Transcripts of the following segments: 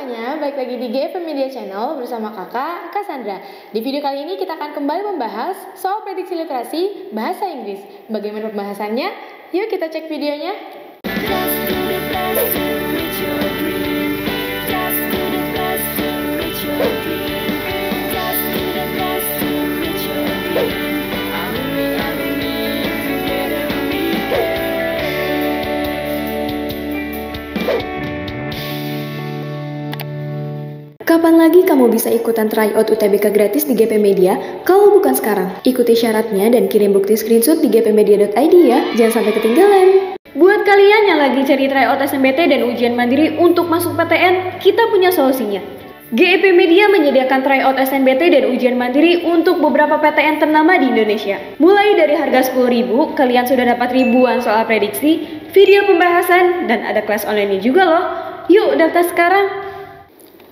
semuanya, balik lagi di GFM Media Channel bersama kakak Cassandra. Di video kali ini kita akan kembali membahas soal prediksi literasi bahasa Inggris. Bagaimana pembahasannya? Yuk kita cek videonya. Kapan lagi kamu bisa ikutan tryout UTBK gratis di GP Media kalau bukan sekarang? Ikuti syaratnya dan kirim bukti screenshot di gpmedia.id ya, jangan sampai ketinggalan. Buat kalian yang lagi cari tryout SNMPT dan ujian mandiri untuk masuk PTN, kita punya solusinya. GEP Media menyediakan tryout SNMPT dan ujian mandiri untuk beberapa PTN ternama di Indonesia. Mulai dari harga 10.000, kalian sudah dapat ribuan soal prediksi, video pembahasan, dan ada kelas online juga loh. Yuk daftar sekarang.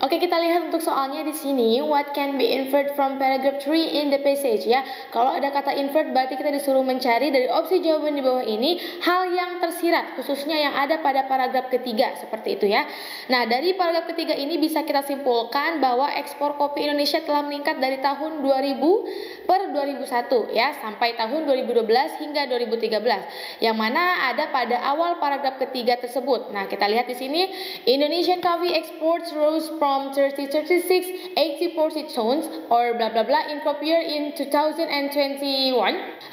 Oke, kita lihat untuk soalnya di sini. What can be inferred from paragraph 3 in the passage ya. Kalau ada kata invert berarti kita disuruh mencari dari opsi jawaban di bawah ini hal yang tersirat, khususnya yang ada pada paragraf ketiga, seperti itu ya. Nah, dari paragraf ketiga ini bisa kita simpulkan bahwa ekspor kopi Indonesia telah meningkat dari tahun 2000 per 2001 ya sampai tahun 2012 hingga 2013. Yang mana ada pada awal paragraf ketiga tersebut. Nah, kita lihat di sini Indonesian coffee exports rose from 3036 8040 tons or bla bla bla in crop year in 2021.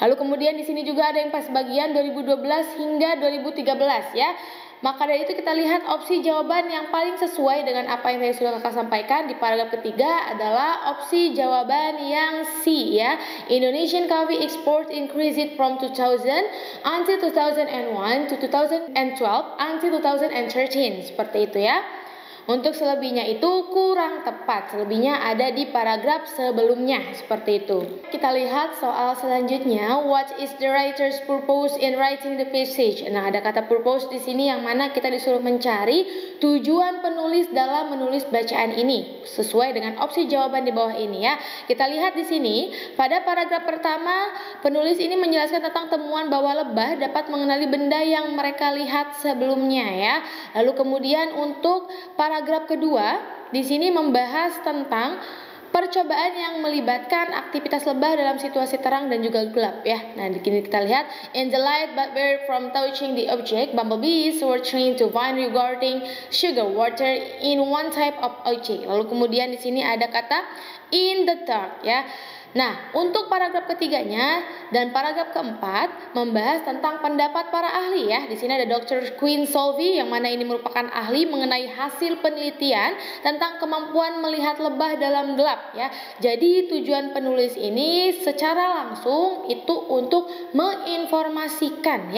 Lalu kemudian di sini juga ada yang pas bagian 2012 hingga 2013 ya. Maka dari itu kita lihat opsi jawaban yang paling sesuai dengan apa yang saya sudah kakak sampaikan di paragraf ketiga adalah opsi jawaban yang C ya. Indonesian coffee export increased from 2000 until 2001 to 2012 until 2013, seperti itu ya. Untuk selebihnya itu kurang tepat, selebihnya ada di paragraf sebelumnya, seperti itu. Kita lihat soal selanjutnya, what is the writer's purpose in writing the passage? Nah, ada kata purpose di sini yang mana kita disuruh mencari tujuan penulis dalam menulis bacaan ini, sesuai dengan opsi jawaban di bawah ini ya. Kita lihat di sini, pada paragraf pertama, penulis ini menjelaskan tentang temuan bahwa lebah dapat mengenali benda yang mereka lihat sebelumnya ya. Lalu kemudian untuk paragraf kedua di sini membahas tentang percobaan yang melibatkan aktivitas lebah dalam situasi terang dan juga gelap ya. Nah, di sini kita lihat in the light but were from touching the object, bumblebees were trained to find regarding sugar water in one type of object. Lalu kemudian di sini ada kata in the dark ya. Nah, untuk paragraf ketiganya dan paragraf keempat membahas tentang pendapat para ahli ya. Di sini ada Dr. Queen Solvi yang mana ini merupakan ahli mengenai hasil penelitian tentang kemampuan melihat lebah dalam gelap ya. Jadi tujuan penulis ini secara langsung itu untuk menginformasikan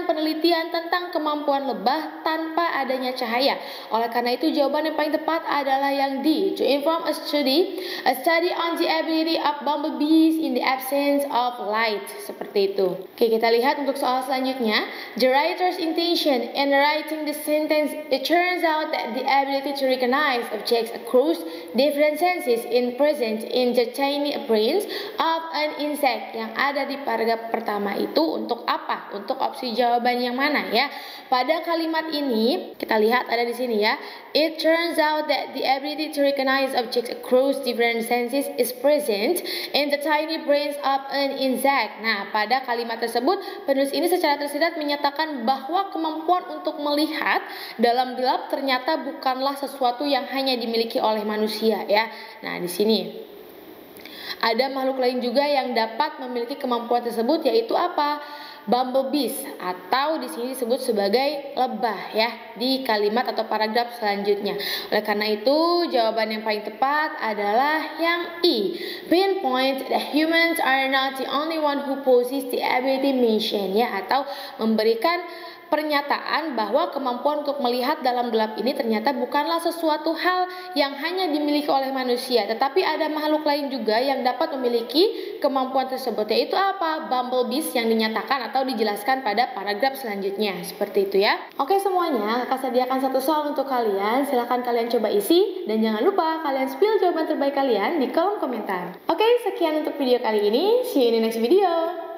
penelitian tentang kemampuan lebah tanpa adanya cahaya. Oleh karena itu jawaban yang paling tepat adalah yang D, to inform a study on the ability of bumblebees in the absence of light, seperti itu. Oke, kita lihat untuk soal selanjutnya. The writer's intention in writing the sentence, it turns out that the ability to recognize objects across different senses in present in the tiny brains of an insect, yang ada di paragraf pertama itu untuk apa? Untuk opsi jawaban yang mana ya? Pada kalimat ini kita lihat ada di sini ya. It turns out that the ability to recognize objects across different senses is present in the tiny brains of an insect. Nah, pada kalimat tersebut penulis ini secara tersirat menyatakan bahwa kemampuan untuk melihat dalam gelap ternyata bukanlah sesuatu yang hanya dimiliki oleh manusia ya. Nah, di sini ada makhluk lain juga yang dapat memiliki kemampuan tersebut, yaitu apa? Bumblebees, atau di sini disebut sebagai lebah ya di kalimat atau paragraf selanjutnya. Oleh karena itu jawaban yang paling tepat adalah yang E. Pinpoint that humans are not the only one who possess the ability mentioned ya, atau memberikan pernyataan bahwa kemampuan untuk melihat dalam gelap ini ternyata bukanlah sesuatu hal yang hanya dimiliki oleh manusia, tetapi ada makhluk lain juga yang dapat memiliki kemampuan tersebut, yaitu apa? Bumblebees, yang dinyatakan atau dijelaskan pada paragraf selanjutnya, seperti itu ya. Oke semuanya, kakak sediakan satu soal untuk kalian, silahkan kalian coba isi dan jangan lupa kalian spill jawaban terbaik kalian di kolom komentar. Oke, sekian untuk video kali ini, see you in the next video.